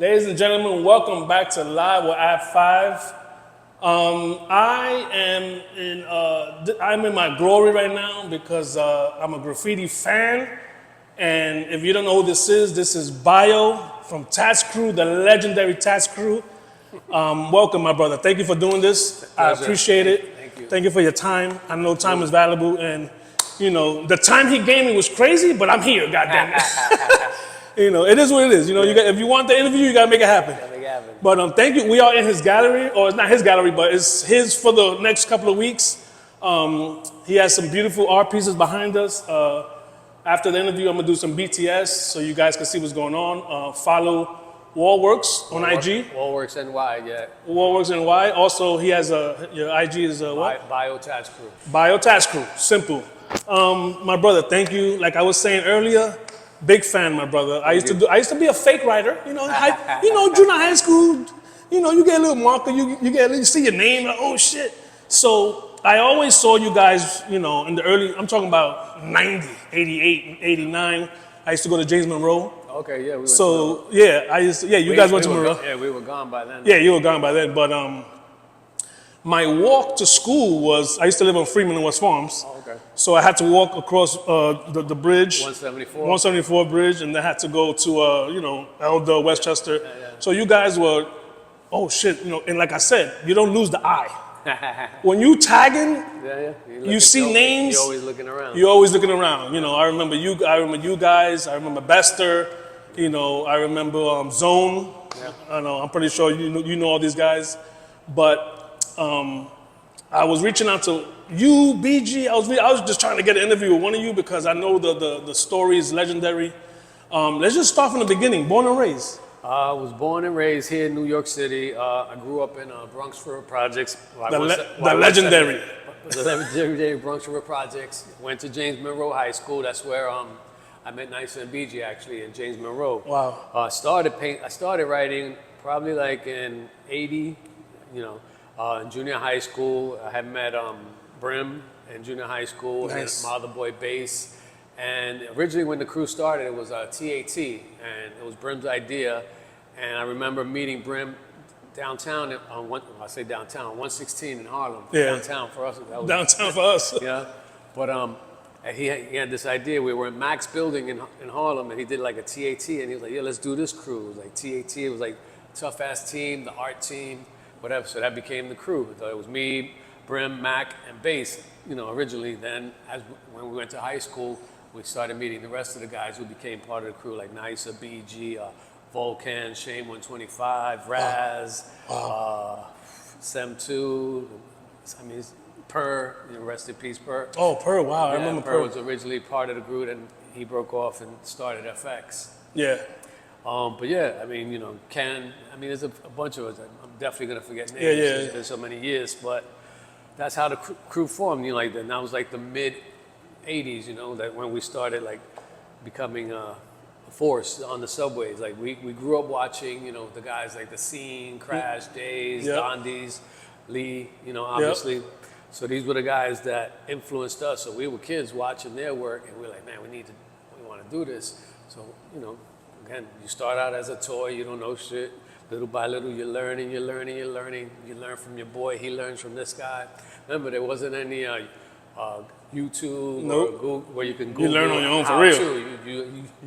Ladies and gentlemen, welcome back to Live with App 5. I'm in my glory right now because I'm a graffiti fan. And if you don't know who this is Bio from Tats Cru, the legendary Tats Cru. Welcome, my brother. Thank you for doing this. I appreciate it. Thank you. Thank you for your time. I know time is valuable, and you know the time he gave me was crazy, but I'm here. Goddamn it. You know, it is what it is. You know, if you want the interview, you gotta make it happen. But thank you. We are in his gallery, or it's not his gallery, but it's his for the next couple of weeks. He has some beautiful art pieces behind us. After the interview, I'm gonna do some BTS so you guys can see what's going on. Follow Wallworks on IG. Wallworks NY, yeah. Wallworks NY. Also, he has your IG is what? Bio Tats Cru. Bio Tats Cru. Simple. My brother, thank you. Like I was saying earlier, big fan, my brother. I used to be a fake writer. You know, junior high school. You know, you get a little marker. You see your name. Like, oh shit. So I always saw you guys. You know, in the early. I'm talking about 90, 88, 89. I used to go to James Monroe. Okay, yeah. You guys went to Monroe. We were gone by then. Yeah, you were gone by then. But my walk to school was, I used to live on Freeman and West Farms. Oh, okay. So I had to walk across the bridge. 174 bridge, and I had to go to, Elder, Westchester. Yeah. So you guys were, oh shit, and like I said, you don't lose the eye. When you tagging, you see names. You're always looking around. You know, I remember you guys. I remember Bester. You know, I remember Zone. Yeah. I know. I'm pretty sure you know all these guys. But I was reaching out to you, BG. I was just trying to get an interview with one of you because I know the story is legendary. Let's just start from the beginning. Born and raised. I was born and raised here in New York City. I grew up in Bronx River Projects. The legendary Bronx River Projects. Went to James Monroe High School. That's where I met Nysa and BG actually in James Monroe. Wow. I started writing probably like in '80. In junior high school. I had met Brim in junior high school. Nice. And Motherboy Bass. And originally when the crew started, it was TAT, and it was Brim's idea. And I remember meeting Brim downtown, on 116 in Harlem. Yeah. Downtown for us. Downtown for us. Yeah. But and he had this idea. We were in Mac's building in Harlem, and he did like a TAT, and he was like, yeah, let's do this crew. It was like TAT. It was like tough ass team, the art team, whatever. So that became the crew. So it was me, Brim, Mac, and Bass, originally. Then when we went to high school, we started meeting the rest of the guys who became part of the crew, like Nysa, BG, Volcan, Shame 125, Raz, Sem 2, Per, rest in peace, Per. Oh, Per, wow, Yeah, I remember Per was originally part of the group, and he broke off and started FX. Yeah. But yeah, Ken, there's a bunch of us. I'm definitely going to forget names. Yeah. It's been so many years, but that's how the crew formed. And that was like the mid 80s, that when we started like becoming a force on the subways. Like we grew up watching, the guys like The Scene, Crash, Days, Dondies, Lee, obviously. Yep. So these were the guys that influenced us. So we were kids watching their work, and we were like, man, we want to do this. So, again, you start out as a toy, you don't know shit. Little by little, you're learning. You learn from your boy, he learns from this guy. Remember, there wasn't any YouTube or Google, where you can Google. You learn on your own for real.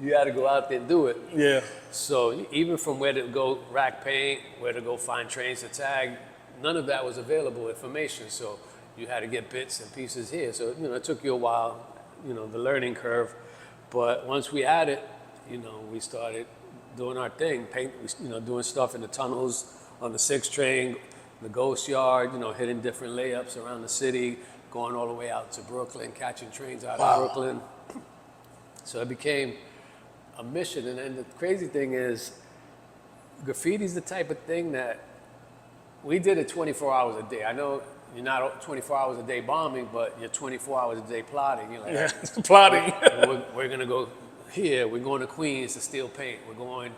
You had to go out there and do it. Yeah. So even from where to go rack paint, where to go find trains to tag, none of that was available information. So you had to get bits and pieces here. So, it took you a while, the learning curve. But once we had it, we started doing our thing, doing stuff in the tunnels, on the 6 train, the Ghost Yard, hitting different layups around the city, going all the way out to Brooklyn, catching trains out of Brooklyn. So it became a mission. And then the crazy thing is, graffiti's the type of thing that we did it 24 hours a day. I know you're not 24 hours a day bombing, but you're 24 hours a day plotting. You're like, plotting. We're going to go here. We're going to Queens to steal paint. We're going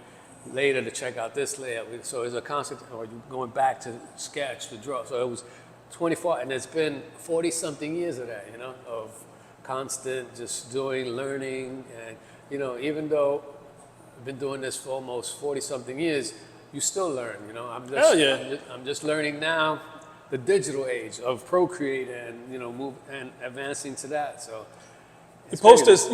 later to check out this layout. So it's a constant, or you're going back to sketch, to draw. So it was 24, and it's been 40-something years of that, of constant just doing, learning, and, even though been doing this for almost 40-something years, you still learn, you know. Hell yeah. I'm just learning now the digital age of Procreate and, you know, move and advancing to that. So You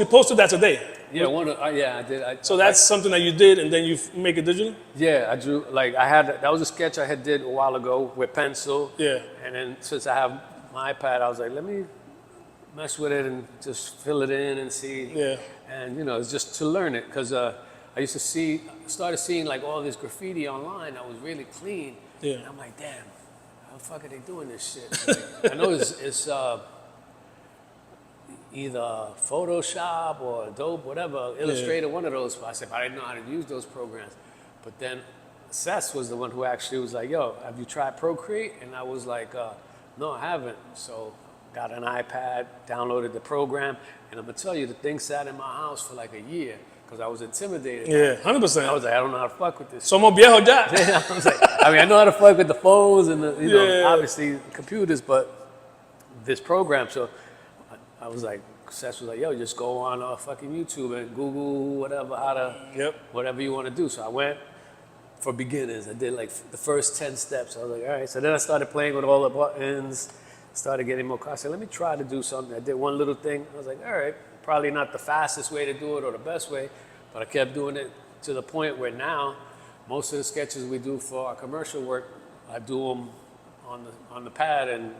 posted that today. yeah, I did. So that's something that you did, and then you make it digital. Yeah, I drew, like, that was a sketch I had did a while ago with pencil. Yeah. And then since I have my iPad, I was like, let me mess with it and just fill it in and see. Yeah. And, you know, it's just to learn it, because I used to started seeing like all this graffiti online that was really clean. Yeah. And I'm like, damn, how the fuck are they doing this shit? Like, I know it's either Photoshop or Adobe, whatever, Illustrator, one of those. I said, but I didn't know how to use those programs. But then Seth was the one who actually was like, yo, have you tried Procreate? And I was like, no, I haven't. So got an iPad, downloaded the program, and I'm gonna tell you, the thing sat in my house for like a year because I was intimidated. Yeah, 100%. I was like, I don't know how to fuck with this. Somos viejos ya. I was like, I mean, I know how to fuck with the phones and the, you know, obviously computers, but this program. So I was like, Seth was like, yo, just go on fucking YouTube and Google whatever, how to, whatever you want to do. So I went for beginners. I did like the first 10 steps. I was like, all right. So then I started playing with all the buttons, started getting more I said, let me try to do something. I did one little thing. I was like, all right, probably not the fastest way to do it or the best way, but I kept doing it to the point where now most of the sketches we do for our commercial work, I do them on the pad and,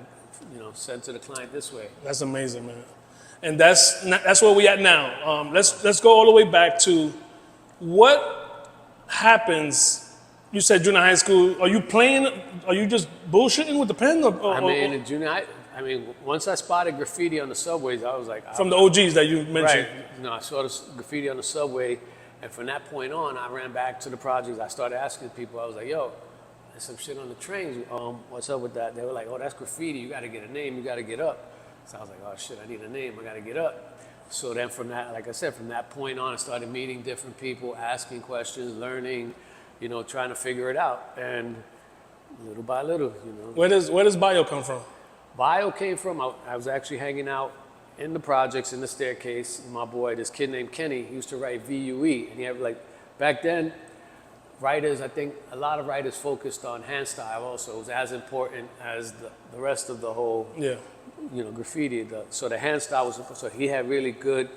you know, send to the client this way. That's amazing, man. And that's where we at now. Let's go all the way back to what happens. You said junior high school. Are you playing? Are you just bullshitting with the pen? In junior high, once I spotted graffiti on the subways, I was like, from the OGs that you mentioned. Right. No, I saw this graffiti on the subway, and from that point on, I ran back to the projects. I started asking people. I was like, yo, there's some shit on the trains. What's up with that? They were like, oh, that's graffiti. You got to get a name. You got to get up. So I was like, oh shit, I need a name, I gotta get up. So then from that, like I said, from that point on, I started meeting different people, asking questions, learning, you know, trying to figure it out. And little by little, you know. Where does bio come from? Bio came from, I was actually hanging out in the projects, in the staircase. My boy, this kid named Kenny, he used to write VUE. And he had like, back then, writers, I think a lot of writers focused on hand style also. It was as important as the rest of the whole, you know, graffiti. So the hand style was, so he had really good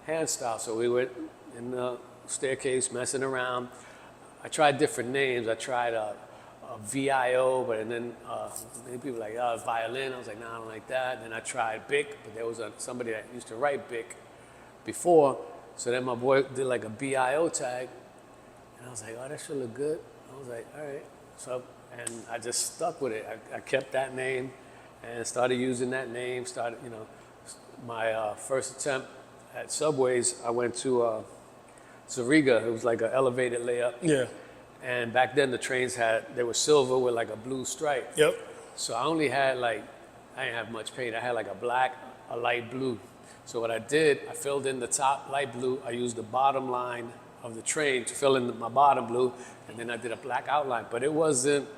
hand style. So we went in the staircase messing around. I tried different names. I tried a VIO, but then people were like, oh, violin. I was like, no, I don't like that. Then I tried Bic, but there was somebody that used to write Bic before. So then my boy did like a BIO tag. And I was like, oh, that should look good. I was like, all right. So, and I just stuck with it. I kept that name and started using that name. Started, you know, my first attempt at Subways, I went to Zariga. It was like an elevated layup. Yeah. And back then the trains they were silver with like a blue stripe. Yep. So I only had I didn't have much paint. I had like a black, a light blue. So what I did, I filled in the top light blue. I used the bottom line of the train to fill in my bottom blue, and then I did a black outline. But it wasn't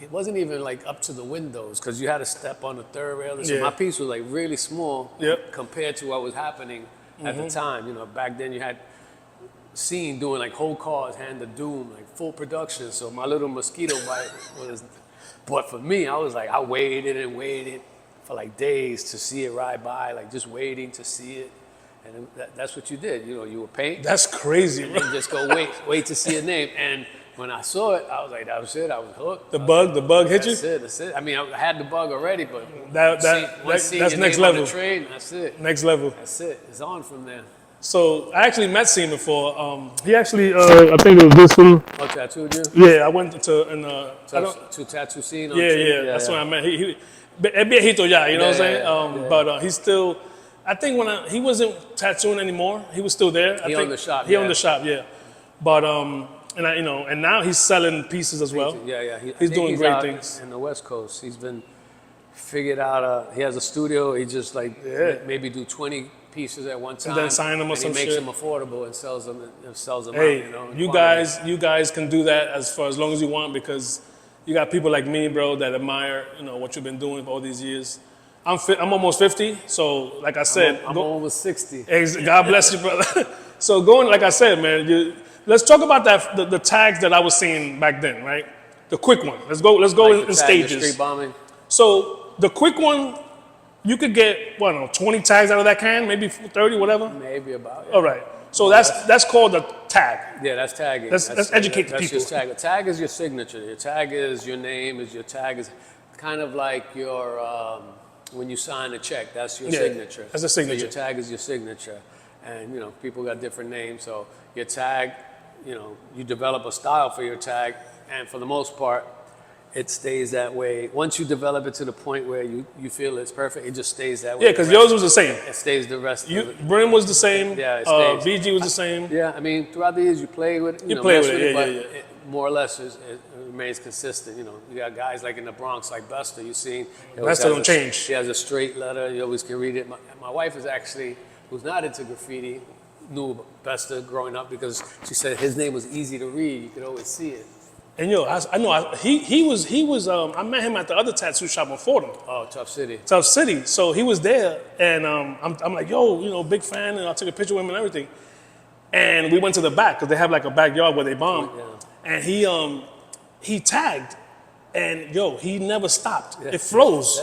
even like up to the windows because you had to step on the third rail. So my piece was like really small compared to what was happening at the time. You know, back then you had Scene doing like whole cars, Hand of Doom, like full production. So my little mosquito bite was, but for me, I was like, I waited and waited for like days to see it ride by, like just waiting to see it. And that's what you did. You know, you would paint. That's crazy, bro. And just go wait to see a name. And when I saw it, I was like, that was it. I was hooked. The bug hit you? That's it. I mean, I had the bug already, but that's next level. On the train, that's it. Next level. That's it. It's on from there. So I actually met Scene before. He actually, I think it was this one. Oh, tattooed you? Yeah, I went to to tattoo Scene. Yeah. That's when I met. He viejito ya, you know what I'm saying? But he's still. I think when he wasn't tattooing anymore, he was still there. He owned the shop. He owned the shop, yeah. But and now he's selling pieces as well. Yeah. He's doing great things in the West Coast. He's been figured out. He has a studio. He just maybe do 20 pieces at one time, and then sign them or some shit. He makes them affordable and sells them. Hey, out, you guys can do that as long as you want because you got people like me, bro, that admire what you've been doing for all these years. I'm almost 50, so like I said, I'm almost 60. God bless you, brother. So going, like I said, man, let's talk about the tags that I was seeing back then, right? The quick one. Let's go Like in the tag, the stages. street bombing. So the quick one, you could get, 20 tags out of that can, maybe 30, whatever. Maybe about. Yeah. All right. So that's called a tag. Yeah, that's tagging. Let's educate the that's people. Your tag. A tag is your signature. Your tag is your name. Your tag is kind of like your when you sign a check. That's your signature. That's a signature. So your tag is your signature, and people got different names. So your tag, you develop a style for your tag, and for the most part, it stays that way. Once you develop it to the point where you feel it's perfect, it just stays that way. Yeah, because yours was the same. It stays the rest of it. Brim was the same. Yeah, it stays. BG was the same. Yeah, I mean, throughout the years, you play with it. You play with mess it, but yeah. it more or less it remains consistent. You got guys like in the Bronx, like Buster, you've seen. Buster don't change. He has a straight letter. You always can read it. My wife is actually, who's not into graffiti, knew Buster growing up because she said his name was easy to read. You could always see it. And I know he was I met him at the other tattoo shop in Fordham. Oh, Tough City. Tough City. So he was there, and I'm like, yo, big fan, and I took a picture with him and everything. And we went to the back because they have like a backyard where they bomb. Yeah. And he tagged, and he never stopped. Yeah. It flows.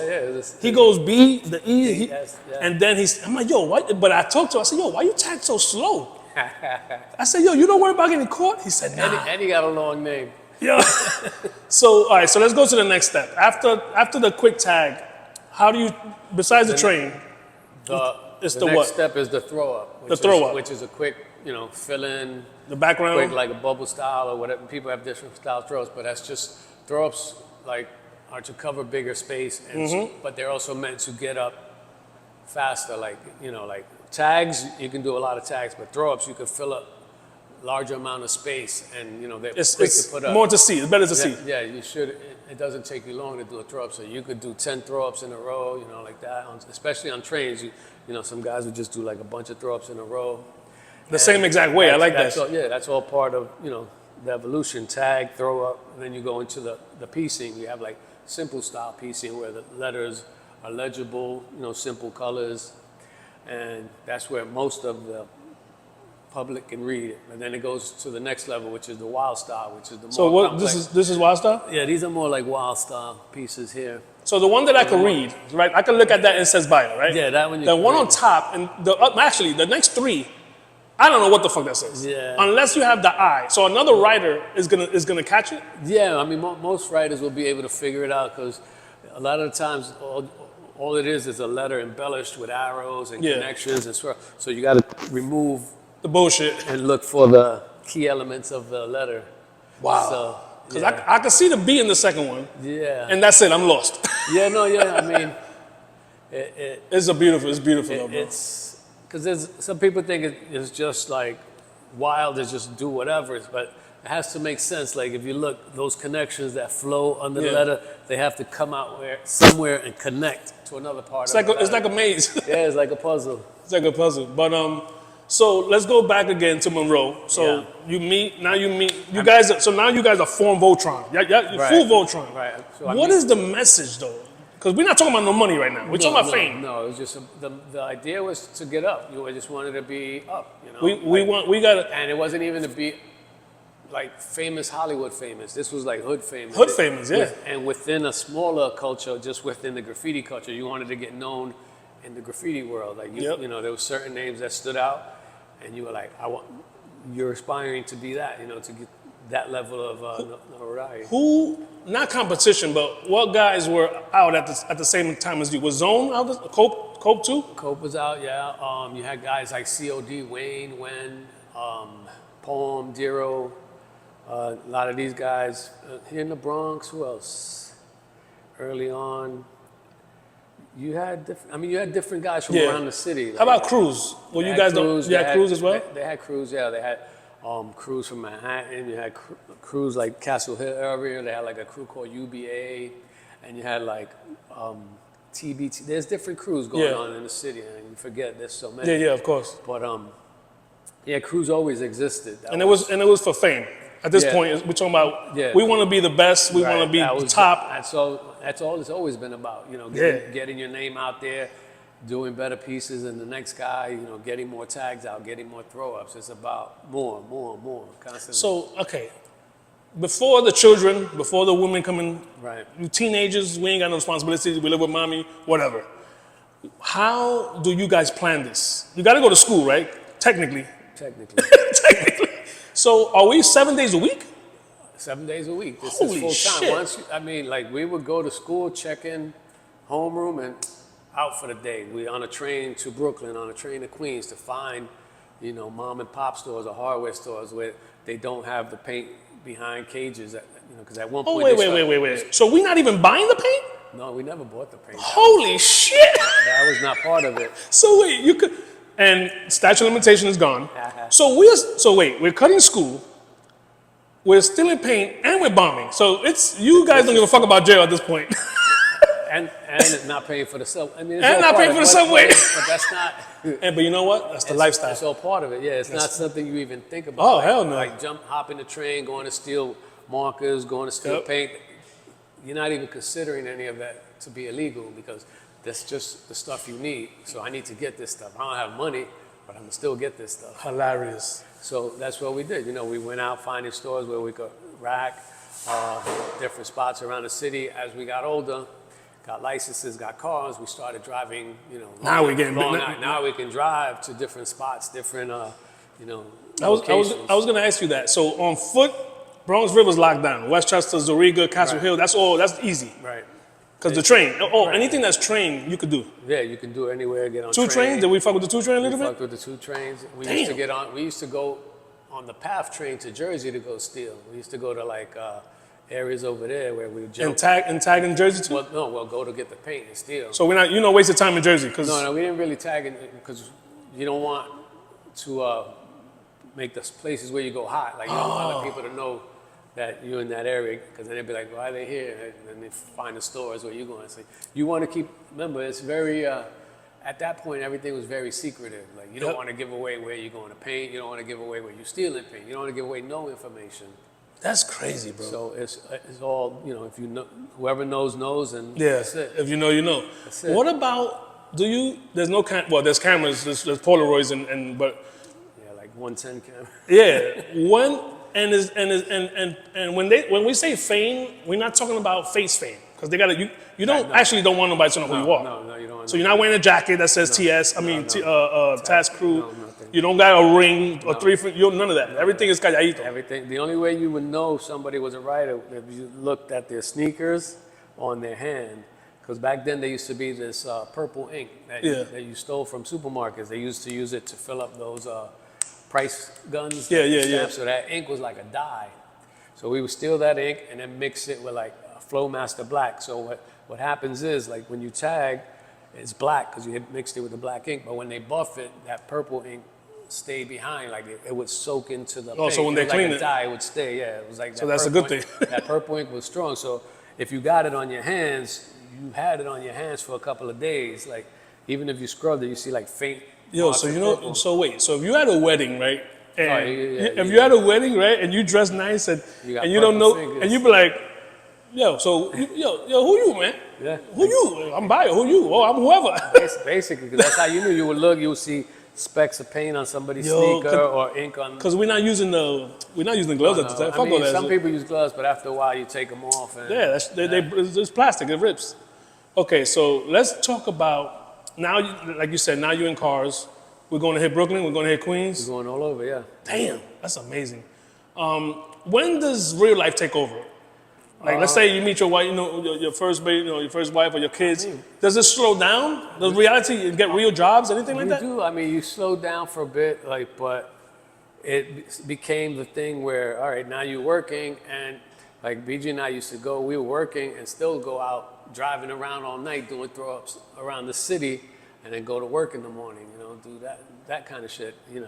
He goes B, the E, and then I'm like, yo, why? But I talked to him. I said, yo, why you tag so slow? I said, yo, you don't worry about getting caught? He said, nah. And he got a long name. Yeah. So all right, so let's go to the next step. After the quick tag, how do you, besides the train, it's the next step is the throw up. Which is a quick, fill in. The background. Quick, like a bubble style or whatever. People have different style throw ups, but that's just throw ups are to cover bigger space, but they're also meant to get up faster. Like tags, you can do a lot of tags, but throw ups you can fill up larger amount of space, and they're quick to put up. More to see. It's better to see. Yeah, you should. It doesn't take you long to do a throw up, so you could do 10 throw ups in a row, like that. Especially on trains, some guys would just do like a bunch of throw ups in a row. The same exact way. I like that. That's all part of the evolution. Tag, throw up, and then you go into the piecing. You have like simple style piecing where the letters are legible, simple colors, and that's where most of the public can read it. And then it goes to the next level, which is the wild style, which is the more complex. This is wild style? Yeah, these are more like wild style pieces here. So the one that I can read, right? I can look at that and it says bio, right? Yeah, that one. The one on top and the next three, I don't know what the fuck that says. Yeah. Unless you have the eye. So another writer is gonna catch it. Yeah, I mean most writers will be able to figure it out because a lot of the times all it is a letter embellished with arrows and connections and swirl. So you got to remove the bullshit and look for the key elements of the letter. Wow. So, because I can see the B in the second one. Yeah. And that's it. I'm lost. I mean, it's beautiful though, bro. It's because some people think it's just like wild, it's just do whatever, but it has to make sense. Like if you look, those connections that flow under the letter, they have to come out somewhere and connect to another part of the letter. It's like a maze. Yeah, it's like a puzzle. It's like a puzzle. But so let's go back again to Monroe. So you guys. So now you guys are form Voltron. Yeah, full Voltron. Right. So what is the message though? Because we're not talking about no money right now. We're talking about fame. No, it was just the idea was to get up. You just wanted to be up. We gotta. And it wasn't even to be like famous Hollywood famous. This was like hood famous. Hood famous, yeah. And within a smaller culture, just within the graffiti culture, you wanted to get known in the graffiti world. Like there were certain names that stood out, and you were like, you're aspiring to be that. To get that level of notoriety. Who? Not competition, but what guys were out at the same time as you? Was Zone out? Cope too? Cope was out, yeah. You had guys like COD, Wayne, Wen, Poem, Dero. A lot of these guys here in the Bronx. Who else? Early on, you had different guys from around the city. How about crews? Well, you guys don't. You had crews as well. They had crews, yeah. They had crews from Manhattan. You had crews like Castle Hill area. They had like a crew called UBA, and you had like TBT. There's different crews going on in the city, and you forget there's so many. Yeah, of course. But crews always existed. It was for fame. At this point, we're talking about we want to be the best. We want to be the top. That's all it's always been about. Getting your name out there, doing better pieces, and the next guy, getting more tags out, getting more throw-ups. It's about more, constantly. So, okay, before the children, before the women coming, Right. you teenagers, we ain't got no responsibilities, we live with mommy, whatever. How do you guys plan this? You gotta go to school, right? Technically. Technically. So are we 7 days a week? 7 days a week. This Holy is full time. shit. We would go to school, check in, homeroom, and out for the day. We on a train to Brooklyn, on a train to Queens to find, mom and pop stores or hardware stores where they don't have the paint behind cages. Because at one point. Wait. So we're not even buying the paint? No, we never bought the paint. Holy shit! That was not part of it. So wait, you could, and statute of limitation is gone. So we're cutting school, we're stealing paint, and we're bombing. So you guys don't give a fuck about jail at this point. And not paying for the subway. I mean, it's And all not part paying of for the it, subway. But that's not. But you know what? That's the lifestyle. It's all part of it. Yeah, it's not something you even think about. Oh, hell no. Like hopping the train, going to steal markers, going to steal paint. You're not even considering any of that to be illegal because that's just the stuff you need. So I need to get this stuff. I don't have money, but I'm gonna still get this stuff. Hilarious. So that's what we did. We went out finding stores where we could rack different spots around the city. As we got older, got licenses, got cars, we started driving, Now we're getting long big. night. Now we can drive to different spots, different, I locations. was gonna ask you that. So on foot, Bronx River's locked down. Westchester, Zoriga, Castle Hill, that's easy. Right. Because the train, anything that's train, you could do. Yeah, you can do it anywhere, get on Two trains? Did we fuck with the 2 train a little We bit? fucked with the 2 trains. We Damn. used to go on the PATH train to Jersey to go steal. We used to go to areas over there where we jump. And tag in Jersey too? We'll go to get the paint and steal. So we're not, wasted time in Jersey? No, we didn't really tag it because you don't want to make the places where you go hot. Like you don't want other people to know that you're in that area because then they'd be like, why are they here? And then they find the stores where you're going. So you want to remember, it's very, at that point, everything was very secretive. Like you don't want to give away where you're going to paint. You don't want to give away where you're stealing paint. You don't want to give away no information. That's crazy, bro. So it's all, if you know, whoever knows, and that's it. If you know, you know. That's it. What about, there's no, there's cameras, there's Polaroids, but. Yeah, like 110 camera. Yeah, and when we say fame, we're not talking about face fame. Because they got you don't want nobody to know who you are. No, you don't. So you're not wearing a jacket that says TS, Tats Cru. You don't got a ring or 3 foot, none of that. Everything is calladito. Everything. The only way you would know somebody was a writer if you looked at their sneakers on their hand. Because back then there used to be this purple ink that you stole from supermarkets. They used to use it to fill up those price guns. Yeah. So that ink was like a dye. So we would steal that ink and then mix it with like Flowmaster Black. So what happens is like when you tag, it's black because you had mixed it with the black ink. But when they buff it, that purple ink stayed behind. Like it would soak into the paint. So when they clean like it, a dye, it would stay. Yeah, it was like that. So that's a good thing. That purple ink was strong. So if you got it on your hands, you had it on your hands for a couple of days. Like even if you scrubbed it, you see like faint. So so if you had a wedding, right? And if you yeah. had a wedding, right, and you dress nice and you don't know, fingers. and you be like, yo, who you, man? Yeah. Who you? I'm Bayo. Who you? Oh, I'm whoever. Basically, because that's how you knew. You would look, you would see specks of paint on somebody's sneaker or ink on. Because we're not using the gloves at the time. I mean, some people use gloves, but after a while you take them off. And, it's plastic. It rips. Okay, so let's talk about now. Like you said, now you're in cars. We're going to hit Brooklyn. We're going to hit Queens. We're going all over, yeah. Damn, that's amazing. When does real life take over? Like, let's say you meet your wife, your first baby, your first wife or your kids. Does it slow down? Does reality get real jobs, anything like that? You do. I mean, you slow down for a bit, but it became the thing where, all right, now you're working, and like BG and I used to go, we were working and still go out driving around all night doing throw-ups around the city, and then go to work in the morning, do that kind of shit, You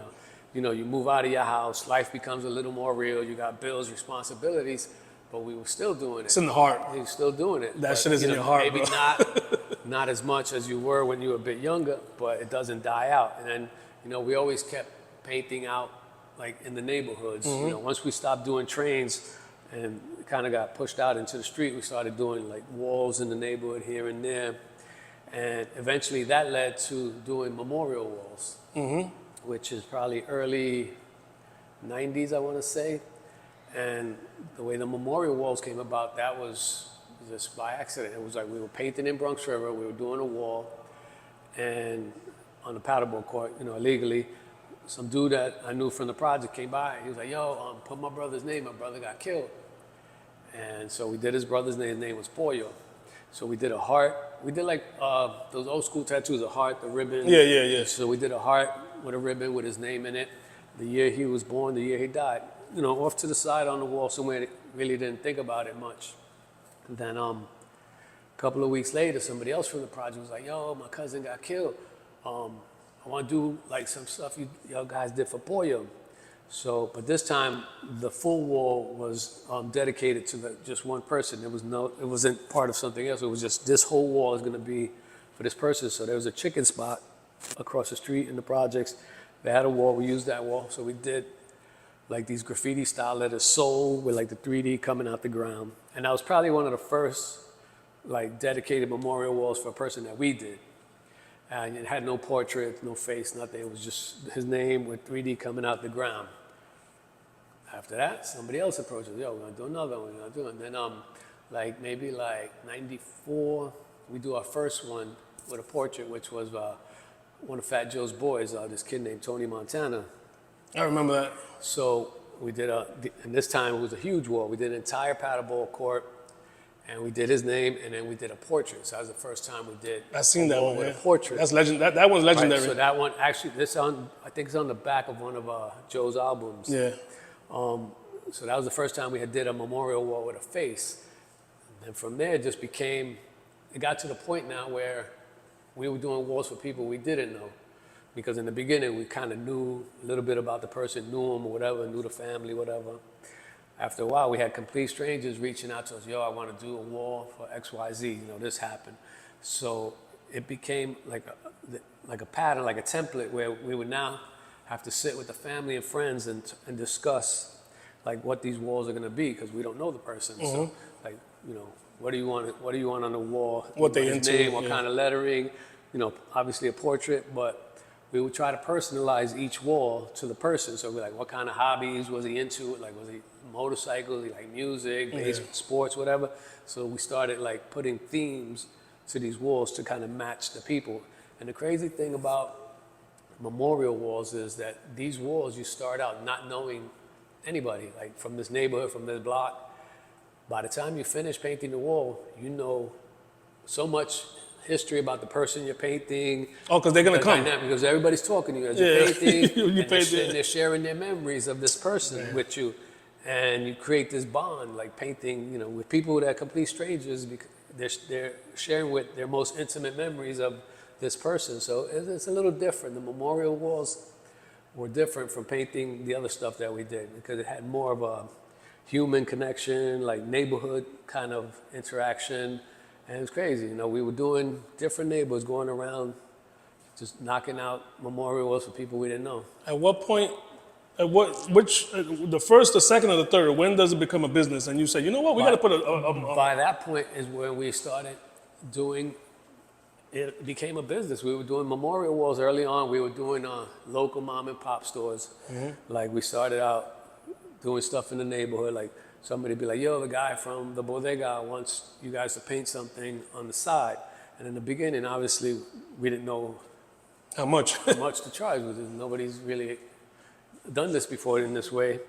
move out of your house, life becomes a little more real, you got bills, responsibilities, but we were still doing it. It's in the heart. We were still doing it. That shit is in your heart, maybe bro. not as much as you were when you were a bit younger, but it doesn't die out. And then, we always kept painting out, like, in the neighborhoods. Mm-hmm. Once we stopped doing trains and kind of got pushed out into the street, we started doing, like, walls in the neighborhood here and there. And eventually that led to doing memorial walls, which is probably early 90s, I want to say. And the way the memorial walls came about, that was just by accident. It was like we were painting in Bronx River, we were doing a wall, and on the paddleboard court, illegally, some dude that I knew from the project came by. He was like, yo, put my brother's name, my brother got killed. And so we did his brother's name, his name was Pollo. So we did a heart. We did like those old school tattoos, a heart, the ribbon. Yeah. So we did a heart with a ribbon with his name in it. The year he was born, the year he died. Off to the side on the wall somewhere that really didn't think about it much. And then a couple of weeks later, somebody else from the project was like, yo, my cousin got killed. I want to do like some stuff y'all guys did for Pollo. So, but this time the full wall was dedicated to just one person. It wasn't part of something else. It was just this whole wall is going to be for this person. So there was a chicken spot across the street in the projects. They had a wall. We used that wall. So we did like these graffiti style letters, soul, with like the 3D coming out the ground. And that was probably one of the first like dedicated memorial walls for a person that we did. And it had no portrait, no face, nothing. It was just his name with 3D coming out the ground. After that, somebody else approached us. Yo, we're gonna do another one. We're gonna do it. And then maybe 94, we do our first one with a portrait, which was one of Fat Joe's boys, this kid named Tony Montana. I remember that. So we did and this time it was a huge wall. We did an entire paddleball court, and we did his name, and then we did a portrait. So that was the first time we did. I seen that one. With Yeah. a portrait. That's legend. That one's legendary. Right, so that one actually, I think it's on the back of one of Joe's albums. Yeah. So that was the first time we did a memorial wall with a face. And from there, it got to the point now where we were doing walls for people we didn't know. Because in the beginning, we kind of knew a little bit about the person, knew them or whatever, knew the family, whatever. After a while, we had complete strangers reaching out to us, yo, I want to do a wall for XYZ, this happened. So it became like a pattern, like a template where we would now have to sit with the family and friends and discuss like what these walls are going to be, because we don't know the person. So like, what do you want on the wall? What they his into, name, what yeah. kind of lettering, obviously a portrait, but we would try to personalize each wall to the person. So we're like, what kind of hobbies was he into? Like, was he motorcycles? He like music, baseball, sports, whatever. So we started like putting themes to these walls to kind of match the people. And the crazy thing about memorial walls is that these walls, you start out not knowing anybody, like from this neighborhood, from this block. By the time you finish painting the wall, you know so much history about the person you're painting. Oh, because they're going to come. Because everybody's talking to you as you're painting. And they're sharing their memories of this person with you. And you create this bond, like painting, with people that are complete strangers, because they're sharing with their most intimate memories of this person. So it's a little different. The memorial walls were different from painting the other stuff that we did, because it had more of a human connection, like neighborhood kind of interaction. And it was crazy. We were doing different neighborhoods, going around, just knocking out memorial walls for people we didn't know. At what point, the first, the second, or the third, when does it become a business? And you say, you know what, we got to put By that point is when we started doing, it became a business. We were doing memorial walls early on. We were doing local mom and pop stores. Like we started out doing stuff in the neighborhood, like somebody be like, yo, the guy from the bodega wants you guys to paint something on the side. And in the beginning, obviously, we didn't know how much to charge. Nobody's really done this before in this way.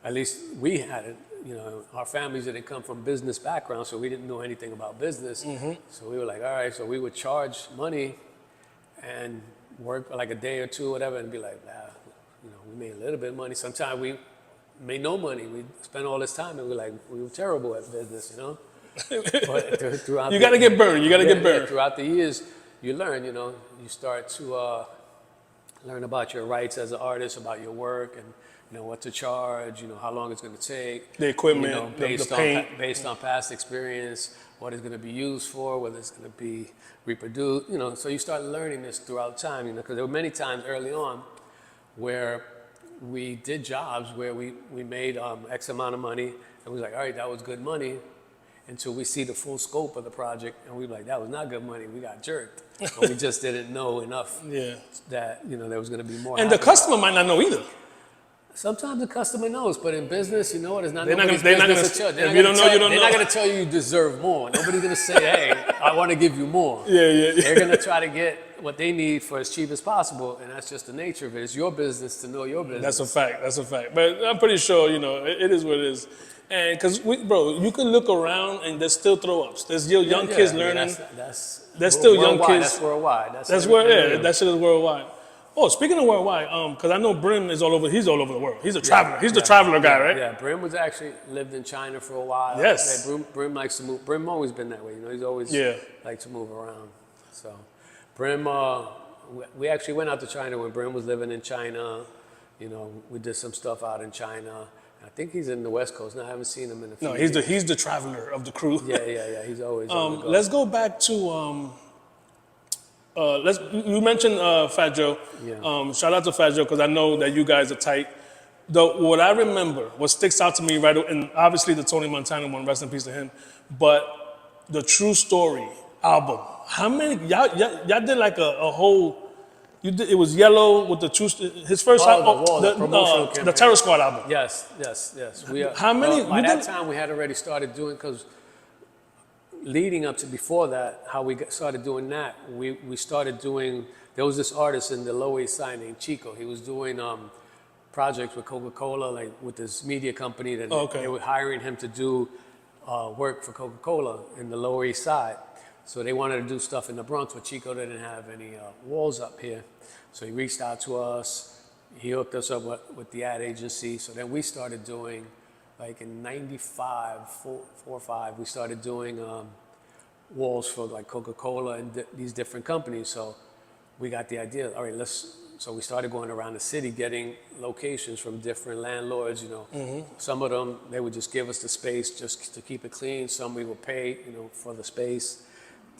At least we had it. Our families didn't come from business background, so we didn't know anything about business. So we were like, all right, so we would charge money and work for like a day or two, whatever, and be like, we made a little bit of money. Sometimes we made no money. We spent all this time, and we were terrible at business, But throughout you got to get burned. You got to get burned. Throughout the years, you learn. You start to learn about your rights as an artist, about your work, and what to charge. How long it's going to take. The equipment, the paint, based on past experience, what it's going to be used for, whether it's going to be reproduced. So you start learning this throughout time. Because there were many times early on where we did jobs where we made X amount of money, and we was like, all right, that was good money. until we see the full scope of the project, and we're like, that was not good money. We got jerked. And we just didn't know enough that, you know, there was going to be more. And the customer might not know either. Sometimes the customer knows, but in business, you know what? It's not They're not nobody's gonna- business to tell. if you don't know, you don't They're know. not going to tell you you deserve more. Nobody's going to say, hey, I want to give you more. Yeah. They're going to try to get what they need for as cheap as possible, and that's just the nature of it. It's your business to know your business. That's a fact. But I'm pretty sure, you know, it is what it is. And because, bro, you can look around and there's still throw ups. There's young kids learning. There's still young kids. That's worldwide. That's where, that shit is worldwide. Oh, speaking of worldwide, because I know Brim is all over. He's all over the world. He's a traveler. He's the traveler guy, right? Yeah, Brim was actually lived in China for a while. Yes. Yeah, Brim likes to move. Brim always been that way. You know, he's always liked to move around. So, Brim, we actually went out to China when Brim was living in China. You know, we did some stuff out in China. I think he's in the West Coast now. I haven't seen him in a few years. No, he's the traveler of the crew. Yeah. He's always on the go. Let's go back to you mentioned Fat Joe. Yeah. Shout out to Fat Joe because I know that you guys are tight. What I remember, what sticks out to me right, and obviously the Tony Montana one, rest in peace to him, but the True Story album. How many y'all did like a whole? You did, it was Yellow with the True. His first album, the Terror Squad album. Yes. How many? By that time, we had already started doing, because leading up to before that, how we started doing that, we started doing. There was this artist in the Lower East Side named Chico. He was doing projects with Coca-Cola, like with this media company that they were hiring him to do work for Coca-Cola in the Lower East Side. So they wanted to do stuff in the Bronx, but Chico didn't have any walls up here. So he reached out to us. He hooked us up with the ad agency. So then we started doing, like in 95, 4 or 5, we started doing walls for like Coca-Cola and these different companies. So we got the idea, all right, so we started going around the city getting locations from different landlords, you know. Some of them, they would just give us the space just to keep it clean. Some we would pay, you know, for the space.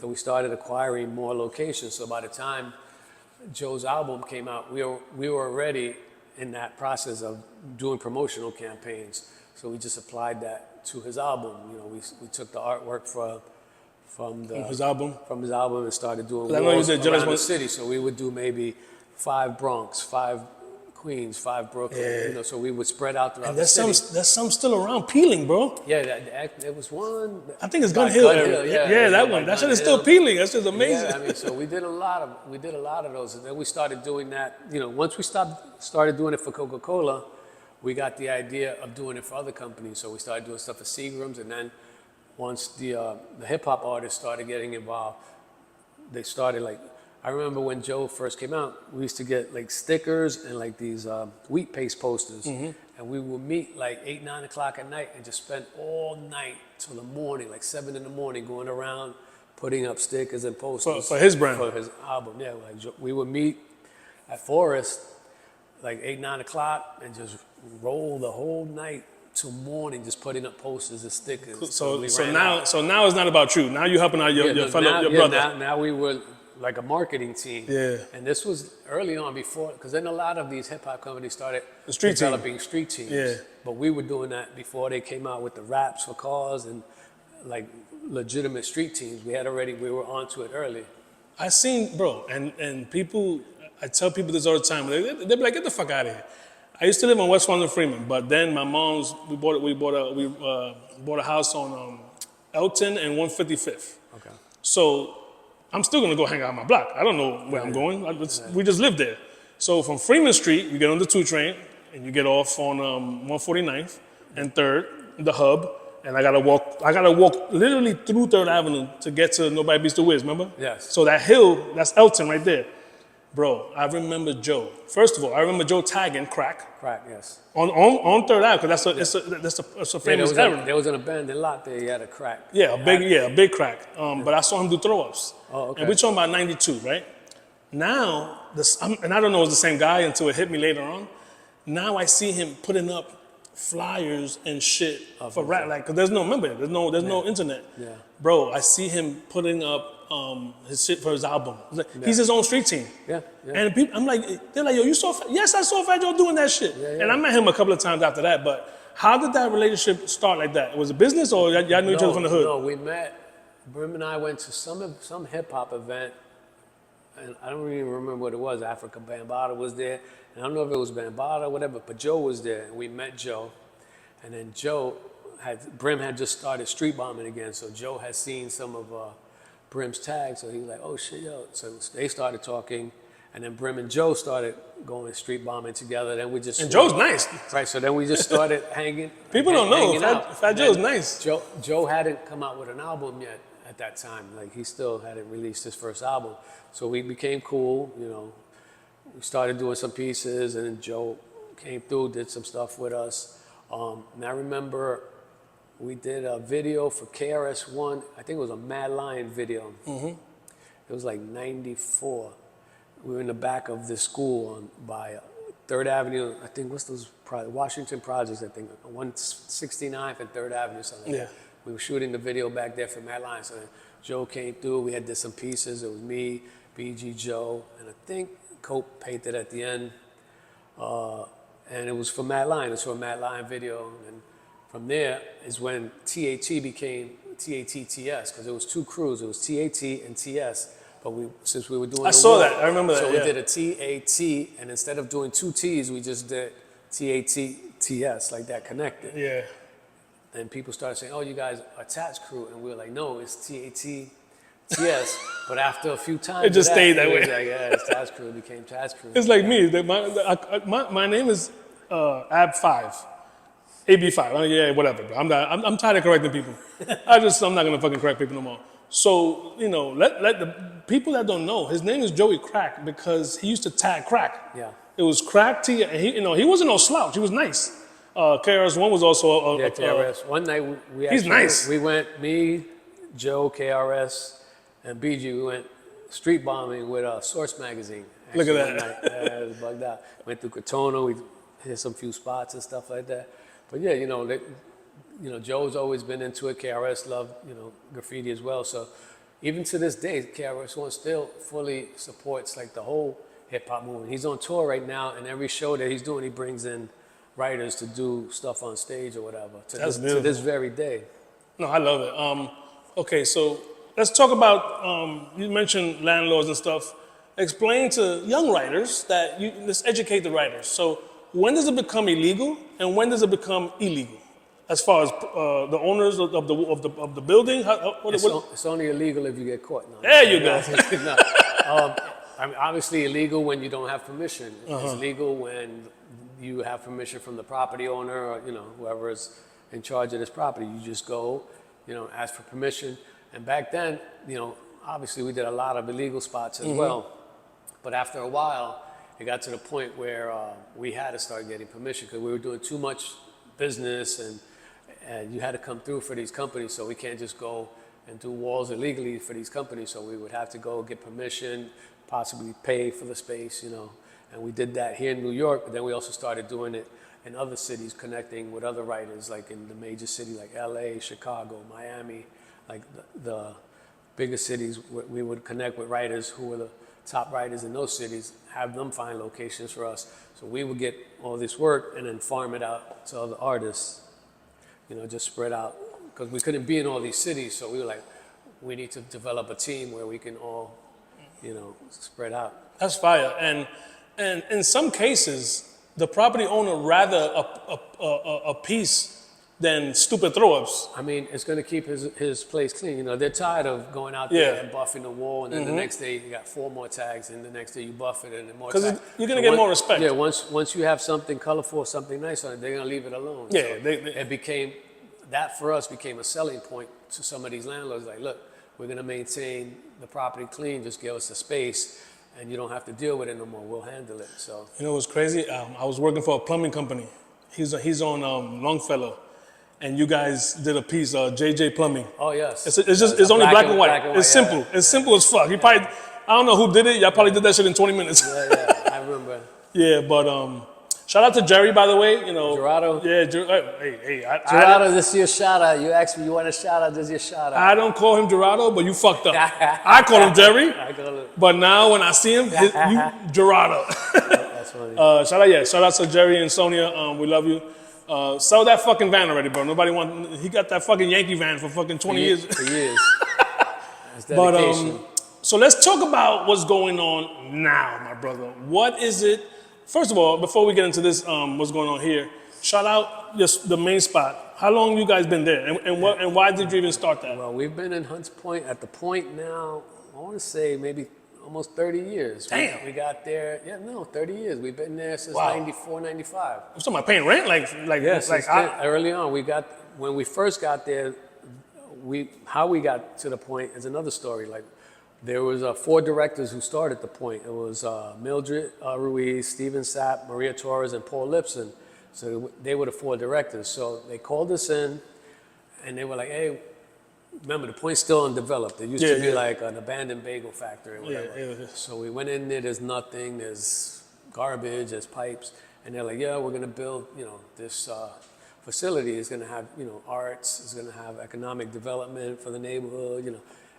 So we started acquiring more locations. So by the time Joe's album came out, we were already in that process of doing promotional campaigns. So we just applied that to his album. You know, we took the artwork from his album and started doing walls around the city. So we would do maybe 5 Bronx, 5 Queens, 5 Brooklyn. Yeah. You know, so we would spread out throughout the city. There's some still around peeling, bro. Yeah, there was one. I think it's Gun Hill area. Yeah, that one. That shit is still peeling. That's just amazing. Yeah, I mean, so we did a lot of those, and then we started doing that. You know, once we started doing it for Coca-Cola, we got the idea of doing it for other companies. So we started doing stuff for Seagram's, and then once the hip hop artists started getting involved, they started like. I remember when Joe first came out, we used to get like stickers and like these wheat paste posters. And we would meet like 8, 9 o'clock at night and just spend all night till the morning, like 7 in the morning, going around putting up stickers and posters. For his brand. For his album, yeah. Like we would meet at Forest like 8, 9 o'clock and just roll the whole night till morning, just putting up posters and stickers. So now it's not about you. Now you're helping out your brother. Now we were like a marketing team. Yeah. And this was early on before, because then a lot of these hip hop companies started street developing street teams. Yeah. But we were doing that before they came out with the raps for cars and like legitimate street teams. We were onto it early. I seen, bro, and people, I tell people this all the time. They be like, get the fuck out of here. I used to live on West Farm and Freeman, but then my mom's, we bought a house on Elton and 155th. Okay. So I'm still gonna go hang out on my block. I don't know where I'm going. We just live there. So from Freeman Street, you get on the 2 train and you get off on 149th and 3rd, the hub, and I gotta walk literally through 3rd Avenue to get to Nobody Beats the Wiz, remember? Yes. So that hill, that's Elton right there. Bro, I remember Joe. First of all, I remember Joe tagging Crack. Crack, yes. On 3rd Ave, because that's a famous tavern. There was an abandoned lot there. You had a Crack. Yeah, a big Crack. But I saw him do throw-ups. Oh, okay. And we're talking about 92, right? Now, and I don't know if it's the same guy until it hit me later on. Now I see him putting up flyers and shit for rap, like, cause there's no internet. Yeah. Bro, I see him putting up his shit for his album. He's his own street team. Yeah. And people, I'm like, they're like, yo, you saw? Yes, I saw Fat Joe doing that shit. Yeah. And I met him a couple of times after that, but How did that relationship start like that? Was it business or y'all knew each other from the hood? No, we met. Brim and I went to some hip hop event, and I don't even remember what it was. Africa Bambaataa was there, and I don't know if it was Bambaataa or whatever, but Joe was there, and we met Joe, and then Brim had just started street bombing again, so Joe had seen some of Brim's tags, so he was like, oh shit, yo. So they started talking, and then Brim and Joe started going street bombing together. Then we just Joe's nice. Right, so then we just started hanging. People don't know, Fat Joe's nice. Joe hadn't come out with an album yet at that time. Like, he still hadn't released his first album. So we became cool, you know. We started doing some pieces, and then Joe came through, did some stuff with us. And I remember we did a video for KRS-One. I think it was a Mad Lion video. Mm-hmm. It was like 94. We were in the back of this school by 3rd Avenue. I think, what's those, Washington Projects, I think, 169th and 3rd Avenue, something like that. We were shooting the video back there for Mad Lion. So Joe came through. We had did some pieces. It was me, BG, Joe, and I think Cope painted at the end. And it was for Mad Lion. It was for a Mad Lion video. And from there is when TAT became TATTS, because it was 2 crews. It was TAT and TS. But since we were doing I remember that. So we did a TAT, and instead of doing 2 T's, we just did TATTS, like that, connected. Yeah. And people started saying, oh, you guys are Tats Cru. And we were like, no, it's TATTS. But after a few times, it just stayed that way. It was like, yeah, it's Tats Cru. It became Tats Cru. It's like me. My name is AB5. AB5. Yeah, whatever. Bro. I'm tired of correcting people. I'm not gonna fucking correct people no more. So, you know, let the people that don't know, his name is Joey Crack because he used to tag crack. Yeah. It was Crack T. And he wasn't no slouch. He was nice. KRS-One was also KRS. One night he's nice. We went, me, Joe, KRS, and BG. We went street bombing with Source magazine. Look at that. One night. Yeah, it was bugged out. Went through Katona. We hit some few spots and stuff like that. But yeah, you know, Joe's always been into it. KRS loved, you know, graffiti as well. So even to this day, KRS-One still fully supports like the whole hip hop movement. He's on tour right now, and every show that he's doing, he brings in writers to do stuff on stage or whatever. To this very day. No, I love it. Okay, so let's talk about, you mentioned landlords and stuff. Explain to young writers that let's educate the writers. So when does it become illegal and when does it become illegal? As far as the owners of the building? It's only illegal if you get caught. No, there you go. No. I mean, obviously illegal when you don't have permission. It's legal when you have permission from the property owner or, you know, whoever is in charge of this property. You just go, you know, ask for permission. And back then, you know, obviously we did a lot of illegal spots as well. But after a while, it got to the point where we had to start getting permission because we were doing too much business and you had to come through for these companies. So we can't just go and do walls illegally for these companies. So we would have to go get permission, possibly pay for the space, you know. And we did that here in New York, but then we also started doing it in other cities, connecting with other writers, like in the major cities like LA, Chicago, Miami, like the bigger cities. We would connect with writers who were the top writers in those cities, have them find locations for us. So we would get all this work and then farm it out to other artists, you know, just spread out. Because we couldn't be in all these cities, so we were like, we need to develop a team where we can all, you know, spread out. That's fire. And in some cases, the property owner rather a piece than stupid throw-ups. I mean, it's going to keep his place clean. You know, they're tired of going out there and buffing the wall, and then the next day you got 4 more tags, and the next day you buff it, and then more tags. Because you're going to get more respect. Yeah, once you have something colorful, something nice on it, they're going to leave it alone. Yeah, so that for us became a selling point to some of these landlords. Like, look, we're going to maintain the property clean, just give us the space, and you don't have to deal with it no more. We'll handle it. So you know what's crazy? I was working for a plumbing company. He's on Longfellow, and you guys did a piece, JJ Plumbing. Oh yes. It's only black and white. It's simple. Yeah. It's simple as fuck. I don't know who did it. Y'all probably did that shit in 20 minutes. Yeah, I remember. Yeah, but shout out to Jerry, by the way. You know, Gerardo. Yeah, Gerardo, this is your shout out. You asked me, you want a shout out? This is your shout out. I don't call him Gerardo, but you fucked up. I call him Jerry. I call him. But now when I see him, you Gerardo. That's funny. Shout out to Jerry and Sonia. We love you. Sell that fucking van already, bro. Nobody want. He got that fucking Yankee van for fucking 20 years. For years. That's But dedication. so let's talk about what's going on now, my brother. What is it? First of all, before we get into this, what's going on here? Shout out just the main spot. How long you guys been there, and why did you even start that? Well, we've been in Hunts Point at the point now, I want to say maybe almost 30 years. Damn. We got there, 30 years. We've been there since Wow. 94, 95. I'm talking about paying rent, Yes, early on. When we first got there, how we got to the point is another story. Like, there was 4 directors who started the point. It was Mildred Ruiz, Steven Sapp, Maria Torres, and Paul Lipson. So they were the 4 directors. So they called us in, and they were like, hey, remember, the point's still undeveloped. It used to be like an abandoned bagel factory or whatever. Yeah. So we went in there, there's nothing, there's garbage, there's pipes. And they're like, yeah, we're gonna build, this facility is gonna have, arts, it's gonna have economic development for the neighborhood,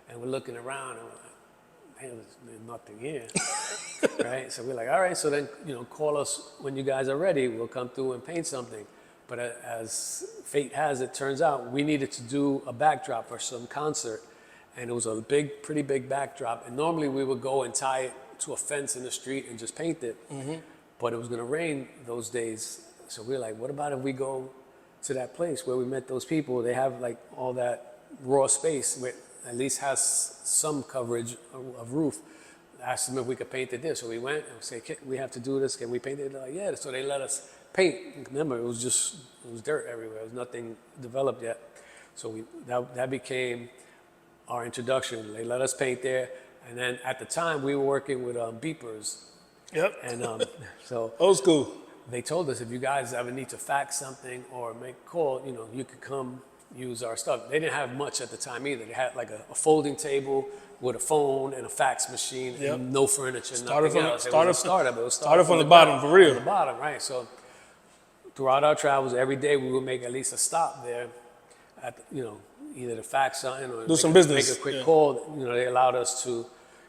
And we're looking around, and we're like, man, there's nothing here, right? So we're like, all right, so then, call us when you guys are ready. We'll come through and paint something. But as fate has it, turns out we needed to do a backdrop for some concert. And it was a pretty big backdrop. And normally we would go and tie it to a fence in the street and just paint it. Mm-hmm. But it was gonna rain those days. So we were like, what about if we go to that place where we met those people? They have like all that raw space where at least has some coverage of roof. Asked them if we could paint it there. So we went and said, we have to do this. Can we paint it? They're like, yeah. So they let us paint. Remember, it was dirt everywhere. There was nothing developed yet. So that became our introduction. They let us paint there. And then at the time, we were working with beepers. Yep. And so Old school. they told us, if you guys ever need to fax something or make a call, you could come use our stuff. They didn't have much at the time either. They had like a folding table with a phone and a fax machine and no furniture, nothing else. It was a startup. It was started from the bottom, for real. From the bottom, right. So throughout our travels, every day we would make at least a stop there at, either to fax something or do some business. Make a quick call. They allowed us to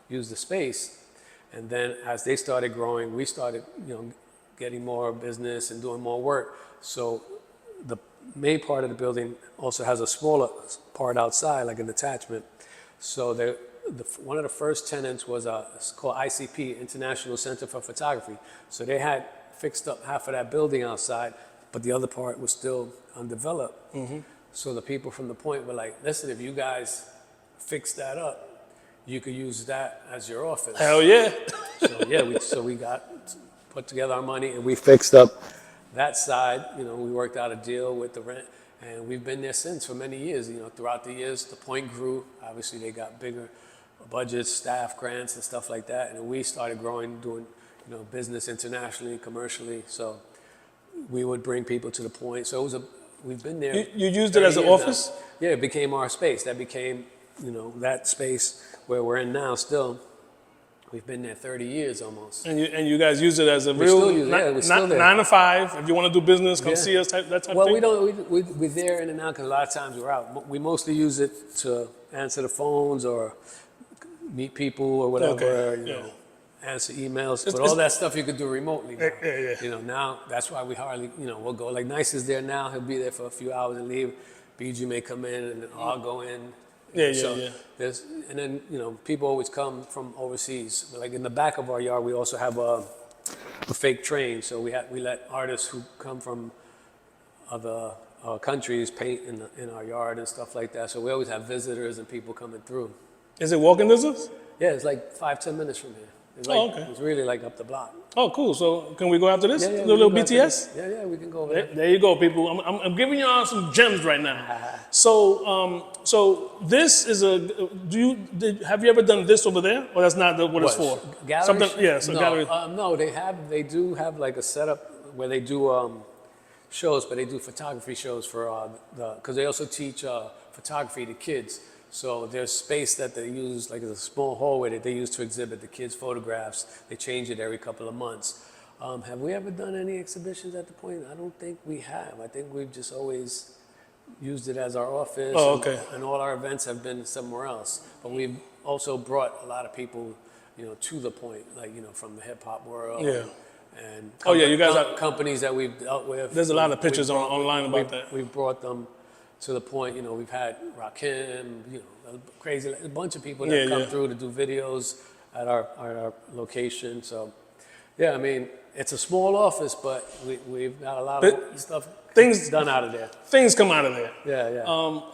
use the space. And then as they started growing, we started, getting more business and doing more work. So the main part of the building also has a smaller part outside, like an attachment. So one of the first tenants was it's called ICP, International Center for Photography. So they had fixed up half of that building outside, but the other part was still undeveloped. Mm-hmm. So the people from the point were like, listen, if you guys fix that up, you could use that as your office. Hell yeah. So we put together our money and we fixed up that side. We worked out a deal with the rent, and we've been there since for many years. Throughout the years, the point grew. Obviously, they got bigger budgets, staff grants, and stuff like that. And we started growing, doing business internationally, commercially. So we would bring people to the point. So we've been there. You used it as an office? Now. Yeah, it became our space. That became that space where we're in now. Still, we've been there 30 years almost. And you guys use it as a real still use it. We're still there. 9 to 5. If you want to do business, come see us. That type of thing. Well, we're there in and out because a lot of times we're out. We mostly use it to answer the phones or meet people or whatever. Answer emails. But all that stuff you could do remotely now. Yeah. Now that's why we hardly, we'll go. Like Nice is there now. He'll be there for a few hours and leave. BG may come in and then I'll go in. Yeah. And then, people always come from overseas. Like in the back of our yard, we also have a fake train. So we let artists who come from other countries paint in our yard and stuff like that. So we always have visitors and people coming through. Is it walking distance? Yeah, it's like 5-10 minutes from here. It's It's really like up the block. Oh, cool. So can we go after this? Yeah, a little BTS? Yeah, we can go over there. There you go, people. I'm giving y'all some gems right now. So this is have you ever done this over there? Or that's not what it's for? Galleries? Gallery. No, they do have like a setup where they do shows, but they do photography shows for because they also teach photography to kids. So there's space that they use, like a small hallway that they use to exhibit the kids' photographs. They change it every couple of months. Have we ever done any exhibitions at the point? I don't think we have. I think we've just always used it as our office. Oh, okay. And all our events have been somewhere else. But we've also brought a lot of people, to the point, like, from the hip hop world. Yeah. And Oh, yeah, you guys have- companies that we've dealt with. There's a lot of pictures online about that. We've brought them to the point, you know, we've had Rakim, you know, a bunch of people that come through to do videos at our location. So, yeah, I mean, it's a small office, but we've got a lot of stuff done out of there. Things come out of there. Yeah, yeah.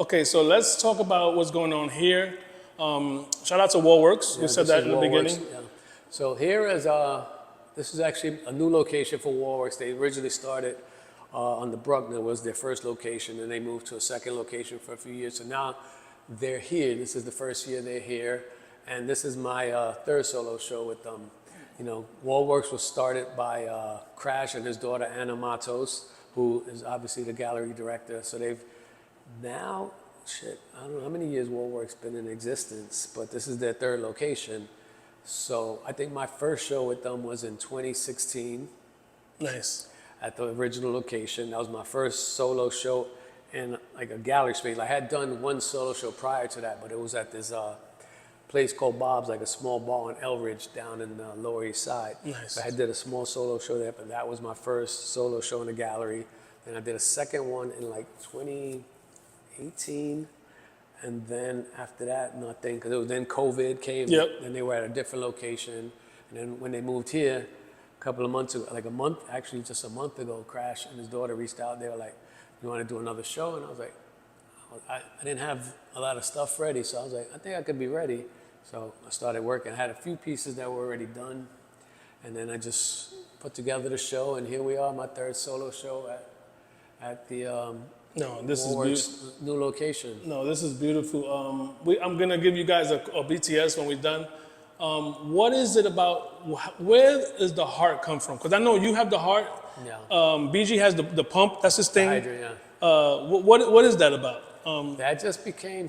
Okay, so let's talk about what's going on here. Shout out to Wallworks. We said that in the beginning. Yeah. So here is this is actually a new location for Wallworks. They originally started on the Bruckner was their first location, and they moved to a second location for a few years. So now they're here. This is the first year they're here, and this is my third solo show with them. You know, Wallworks was started by Crash and his daughter Anna Matos, who is obviously the gallery director. So they've now, I don't know how many years Wallworks been in existence, but this is their third location. So I think my first show with them was in 2016. Nice. At the original location. That was my first solo show in like a gallery space. I had done one solo show prior to that, but it was at this place called Bob's, like a small bar on Elridge down in the Lower East Side. Nice. So I did a small solo show there, but that was my first solo show in a gallery. Then I did a second one in like 2018. And then after that, nothing, because then COVID came, and they were at a different location. And then when they moved here, a couple of months ago, like just a month ago, Crash and his daughter reached out. They were like, "You want to do another show?" And I was like, I didn't have a lot of stuff ready, so I was like, I think I could be ready. So I started working. I had a few pieces that were already done, and then I just put together the show, and here we are, my third solo show at the this is beautiful. New location. No, this is beautiful. I'm gonna give you guys a BTS when we're done. What is it about? Where does the heart come from? Because I know you have the heart. Yeah. BG has the pump. That's his thing. Hydrant, yeah. What is that about? That just became,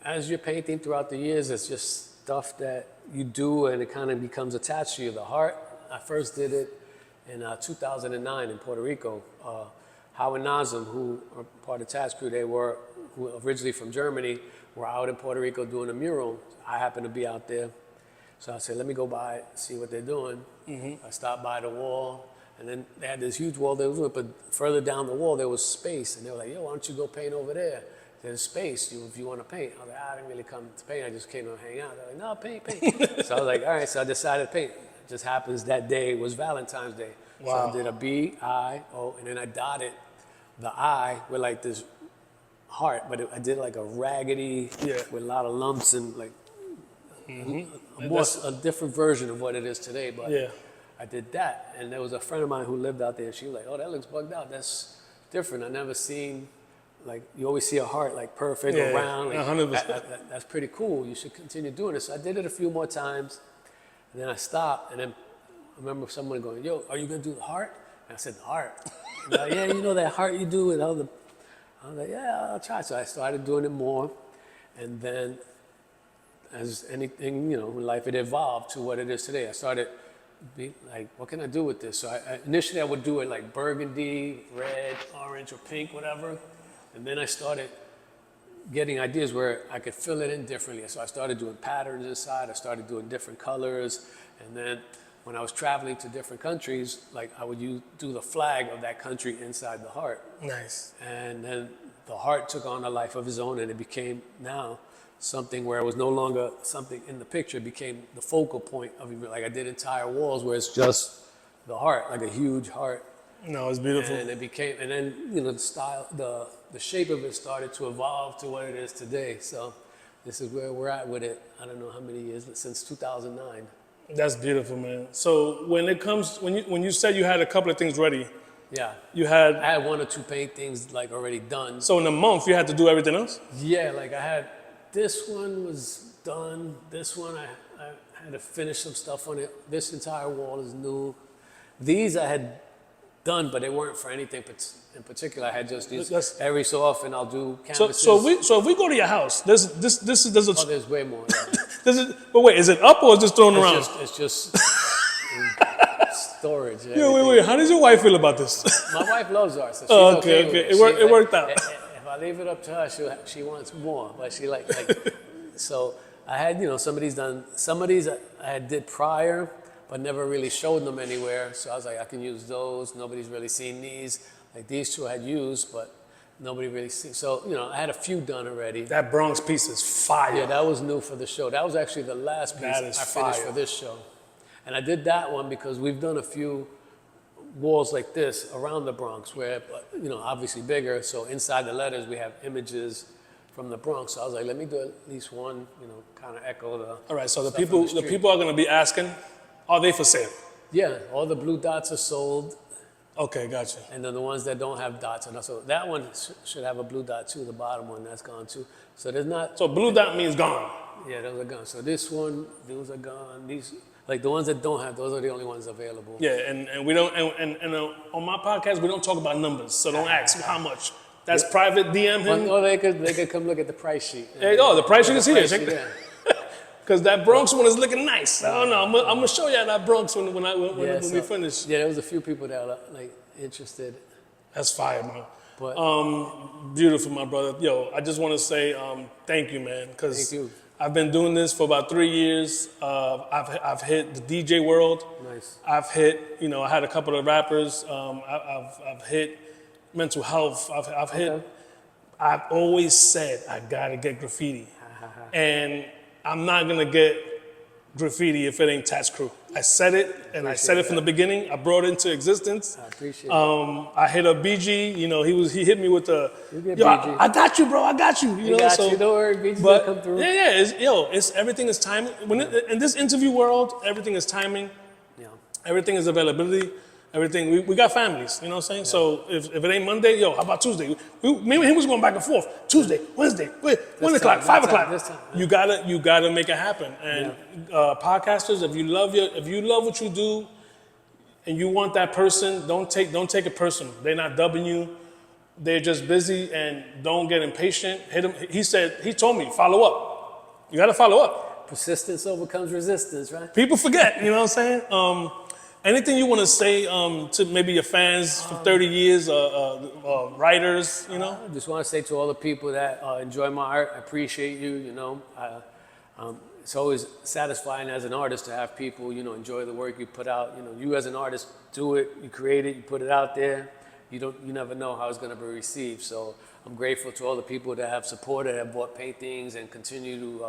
as you're painting throughout the years, it's just stuff that you do and it kind of becomes attached to you. The heart, I first did it in 2009 in Puerto Rico. Howard Nazem, who are part of Tats Cru, they were originally from Germany, were out in Puerto Rico doing a mural. I happened to be out there. So I said, let me go by, see what they're doing. I stopped by the wall, and then they had this huge wall they were doing, but further down the wall there was space, and they were like, yo, why don't you go paint over there? There's space if you want to paint. I was like, I didn't really come to paint, I just came to hang out. They're like, no, paint. So I was like, all right, so I decided to paint. It just happens that day was Valentine's Day. Wow. So I did a B, I, O, and then I dotted the I with like this heart, but I did like a raggedy with a lot of lumps and like a different version of what it is today. But I did that, and there was a friend of mine who lived out there, and she was like, oh, that looks bugged out. That's different. I never seen, like, you always see a heart like perfect or round. Like, 100%. That's pretty cool. You should continue doing it. So I did it a few more times, and then I stopped, and then I remember someone going, yo, are you going to do the heart? And I said, the heart. Like, yeah, you know that heart you do with all the, I was like, yeah, I'll try. So I started doing it more, and then as anything, you know, in life, it evolved to what it is today. I started being like, what can I do with this? So initially I would do it like burgundy, red, orange, or pink, whatever. And then I started getting ideas where I could fill it in differently. So I started doing patterns inside. I started doing different colors. And then when I was traveling to different countries, like I would do the flag of that country inside the heart. Nice. And then the heart took on a life of its own, and it became now something where it was no longer something in the picture. It became the focal point of it. Like I did entire walls where it's just the heart, like a huge heart. No, it's beautiful. And it became, and then, you know, the style, the shape of it started to evolve to what it is today. So this is where we're at with it. I don't know how many years, since 2009. That's beautiful, man. So when it comes, when you said you had a couple of things ready, yeah, I had one or two paintings like already done. So in a month you had to do everything else? Yeah, like I had, this one was done. This one I had to finish some stuff on it. This entire wall is new. These I had done, but they weren't for anything in particular. I had just these. Every so often I'll do canvases. So if we go to your house, there's a. Oh, there's way more. But wait, is it up or is it just thrown around? It's just storage. Yeah, wait. How does your wife feel about this? My wife loves art, so she's okay. It worked out. If I leave it up to her, she wants more, but she like so I had, you know, some of these I did prior, but never really showed them anywhere. So I was like, I can use those. Nobody's really seen these. Like these two I had used, but nobody really seen. So, you know, I had a few done already. That Bronx piece is fire. Yeah, that was new for the show. That was actually the last piece That is I finished fire. for this show. And I did that one because we've done a few walls like this around the Bronx where, you know, obviously bigger. So inside the letters, we have images from the Bronx. So I was like, let me do at least one, you know, kind of echo the. All right, so the stuff on people street. are going to be asking, are they for sale? Yeah, all the blue dots are sold. Okay, gotcha. And then the ones that don't have dots, and so that one should have a blue dot too. The bottom one, that's gone too. So there's not. So blue dot means gone. Yeah, those are gone. So this one, those are gone. These, like the ones that don't have, those are the only ones available. Yeah, and we don't, and on my podcast, we don't talk about numbers, so don't ask how much. That's private, DM him. Or they could come look at the price sheet. Hey, oh, the price sheet is here. Sheet, yeah. Because that Bronx one is looking nice. I don't know. I'm going to show you that Bronx when So, we finish. Yeah, there was a few people that were like interested. That's fire, man. But Beautiful, my brother. Yo, I just want to say thank you, man. Because Thank you. I've been doing this for about 3 years. I've hit the DJ world. Nice. I've hit, you know, I had a couple of rappers. I've hit mental health. I've hit. Okay. I've always said I gotta get graffiti, and I'm not gonna get graffiti if it ain't Tats Cru. I said it, and I said it from the beginning. I brought it into existence. I appreciate it. I hit up BG. You know, he hit me with the. You get Yo, BG. I got you, bro. I got you. You know, got so. you. Don't worry, BG's But gonna come through. yeah, it's everything is timing. In this interview world, everything is timing. Yeah. Everything is availability. Everything, we got families, you know what I'm saying? So if it ain't Monday, yo, how about Tuesday? Me and him was going back and forth. Tuesday, Wednesday, 1 o'clock, time, 5 that o'clock. time, this time, You gotta make it happen. And podcasters, if you love what you do, and you want that person, don't take it personal. They're not dubbing you. They're just busy, and don't get impatient. Hit him. He told me, follow up. You gotta follow up. Persistence overcomes resistance, right? People forget, you know what I'm saying? Anything you want to say to maybe your fans for 30 years, writers, you know? I just want to say to all the people that enjoy my art, I appreciate you, you know. It's always satisfying as an artist to have people, you know, enjoy the work you put out. You know, you as an artist do it, you create it, you put it out there. You never know how it's going to be received. So I'm grateful to all the people that have supported, have bought paintings, and continue to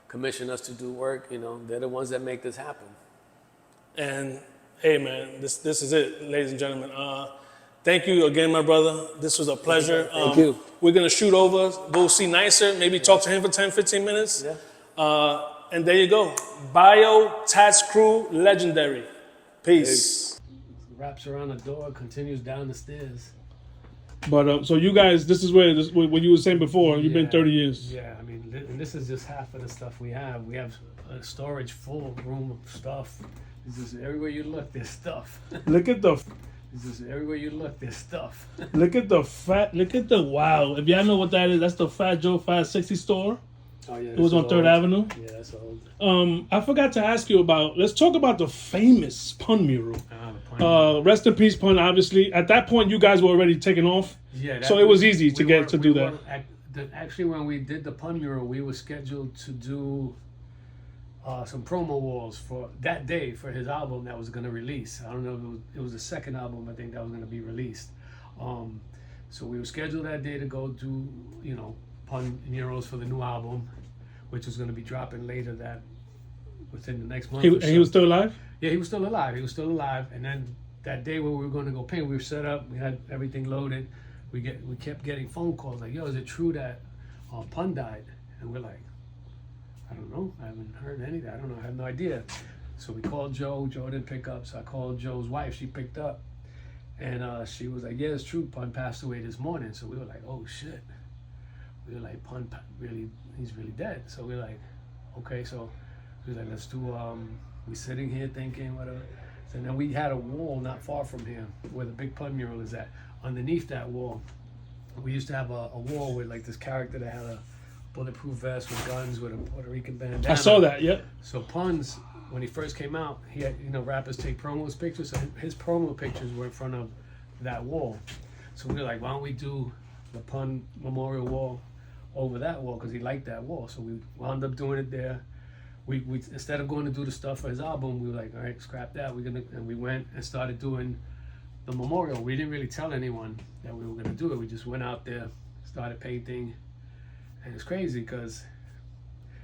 commission us to do work. You know, they're the ones that make this happen. And hey, man, this is it, ladies and gentlemen. Thank you again, my brother. This was a pleasure. Thank you. We're going to shoot over, go see Nicer, maybe talk to him for 10, 15 minutes. Yeah. And there you go. Bio Tats Cru, legendary. Peace. Wraps around the door, continues down the stairs. But so you guys, this is what you were saying before. You've been 30 years. Yeah, I mean, and this is just half of the stuff we have. We have a storage full room of stuff. This is everywhere you look, there's stuff. Look at the This is everywhere you look, there's stuff. look at the wow. If y'all know what that is, that's the Fat Joe 560 store. Oh yeah, It was on 3rd Avenue. Yeah, that's old. I forgot to ask you about. Let's talk about the famous Pun mural. The Pun. Rest in peace, Pun. Obviously, at that point, you guys were already taken off. Yeah, So it was easy to do that. Actually, when we did the Pun mural, we were scheduled to do some promo walls for that day for his album that was going to release. I don't know if it was the second album, I think, that was going to be released. So we were scheduled that day to go do, you know, Pun murals for the new album, which was going to be dropping later within the next month. And he was still alive? Yeah, he was still alive. He was still alive. And then that day when we were going to go paint, we were set up. We had everything loaded. We kept getting phone calls like, "Yo, is it true that Pun died?" And we're like, "I don't know. I haven't heard anything. I don't know. I have no idea." So we called Joe. Joe didn't pick up. So I called Joe's wife. She picked up, and she was like, "Yeah, it's true. Pun passed away this morning." So we were like, "Oh shit." We were like, "Pun he's really dead." So we're like, "Okay." So we were like, "Let's do." We sitting here thinking whatever. So then we had a wall not far from here where the big Pun mural is at. Underneath that wall, we used to have a wall with like this character that had a bulletproof vest with guns with a Puerto Rican bandana. I saw that. Yeah. So Pun's, when he first came out, he had, you know, rappers take promos pictures. So his promo pictures were in front of that wall. So we were like, why don't we do the Pun memorial wall over that wall, because he liked that wall. So we wound up doing it there. we instead of going to do the stuff for his album, we were like, all right, scrap that. And we went and started doing the memorial. We didn't really tell anyone that we were gonna do it. We just went out there, started painting, and it's crazy because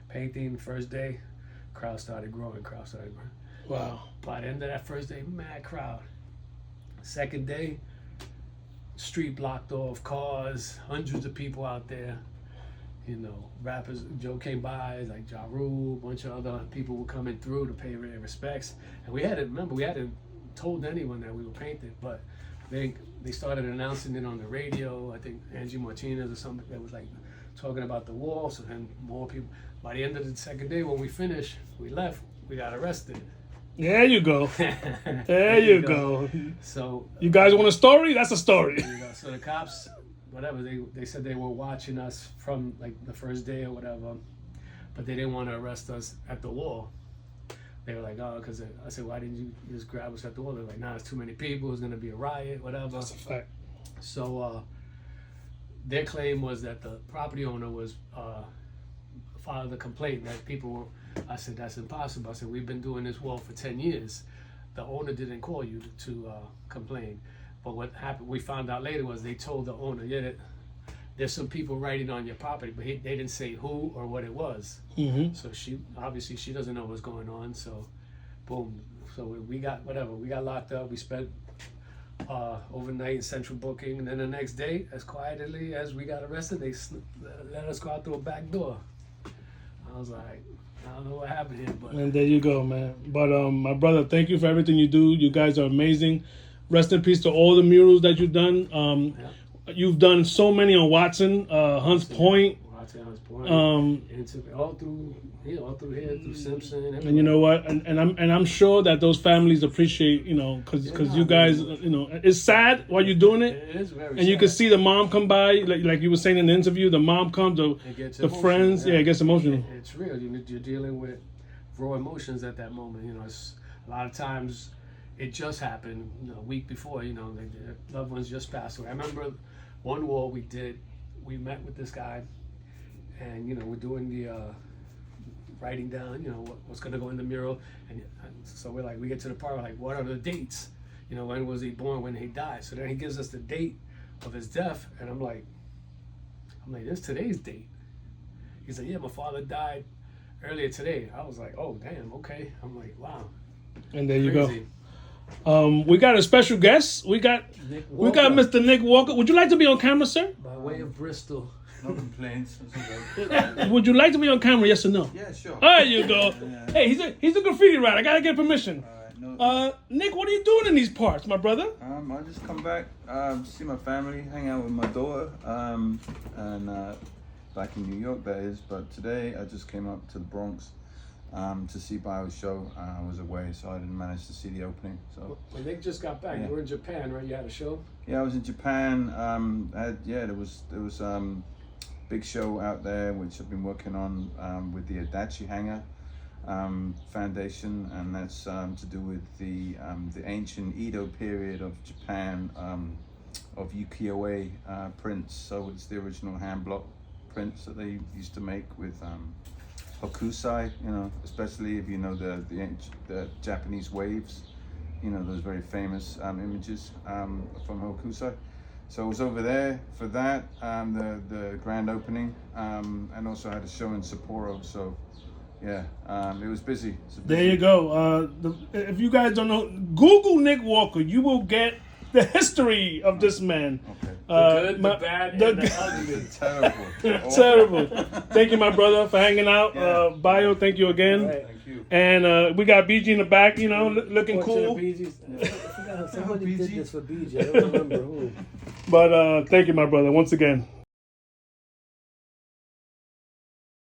painting first day, crowd started growing. Wow. By the end of that first day, mad crowd. Second day, street blocked off, cars, hundreds of people out there. You know, rappers, Joe came by, like Ja Rule, a bunch of other people were coming through to pay their respects. And we hadn't told anyone that we were painting, but they started announcing it on the radio. I think Angie Martinez or something that was like talking about the wall, so then more people. By the end of the second day, when we finished, we left, we got arrested. There you go. There you go. So you guys want a story? That's a story. So the cops, whatever, they said they were watching us from like the first day or whatever, but they didn't want to arrest us at the wall. They were like, oh, because I said, why didn't you just grab us at the wall? They're like, nah, it's too many people. It's gonna be a riot, whatever. That's a fact. So their claim was that the property owner was filed a complaint that people were. I said, that's impossible. I said, we've been doing this wall for 10 years. The owner didn't call you to complain. But what happened, we found out later, was they told the owner, yeah, there's some people writing on your property, but they didn't say who or what it was. Mm-hmm. So she doesn't know what's going on. So, boom. So we got locked up. We spent overnight in central booking. And then the next day, as quietly as we got arrested, they let us go out through a back door. I was like, I don't know what happened here, but... And there you go, man. But my brother, thank you for everything you do. You guys are amazing. Rest in peace to all the murals that you've done. You've done so many on Watson, Hunts Point. Hunts Point. And all through here, through Simpson. Everywhere. And you know what? And I'm sure that those families appreciate, because you guys, it's sad while you're doing it. It is very and sad. you can see the mom come by, like you were saying in the interview. The mom comes, the friends, it gets emotional. It's real. You're dealing with raw emotions at that moment. It's a lot of times it just happened. A week before, their loved ones just passed away. I remember one wall we met with this guy, and we're doing the writing down, what's going to go in the mural, and so we get to the part, we're like, what are the dates? When was he born, when he died? So then he gives us the date of his death, and I'm like, this is today's date. He's like, yeah, my father died earlier today. I was like, oh, damn, okay. I'm like, wow. And there you Crazy. go. We got a special guest. We got Mr. Nick Walker. Would you like to be on camera, sir? By way of Bristol. No complaints. Would you like to be on camera? Yes or no? Yeah, sure. There you go. Yeah. Hey, he's a graffiti writer. I gotta get permission. No, Nick, what are you doing in these parts, my brother? I just come back, see my family, hang out with my daughter, and back in New York, that is. But today I just came up to the Bronx to see Bio's show. I was away, so I didn't manage to see the opening. So Well, Nick just got back. Yeah. You were in Japan, right? You had a show? yeah, I was in Japan. There was big show out there which I've been working on with the Adachi Hanger Foundation, and that's to do with the ancient Edo period of Japan, of ukiyo-e prints. So it's the original hand block prints that they used to make with hokusai, especially if you know the Japanese waves, those very famous images from hokusai. So I was over there for that, the grand opening, and also had a show in Sapporo. So yeah, it was busy. There you go. If you guys don't know, Google Nick Walker. You will get the history of this man. Okay. The good, the bad, and the ugly. Terrible. Terrible. Thank you, my brother, for hanging out. Yeah. Bio, thank you again. Right. Thank you. And we got BG in the back, looking cool. I forgot somebody did this for BJ. I don't remember who. But thank you, my brother, once again.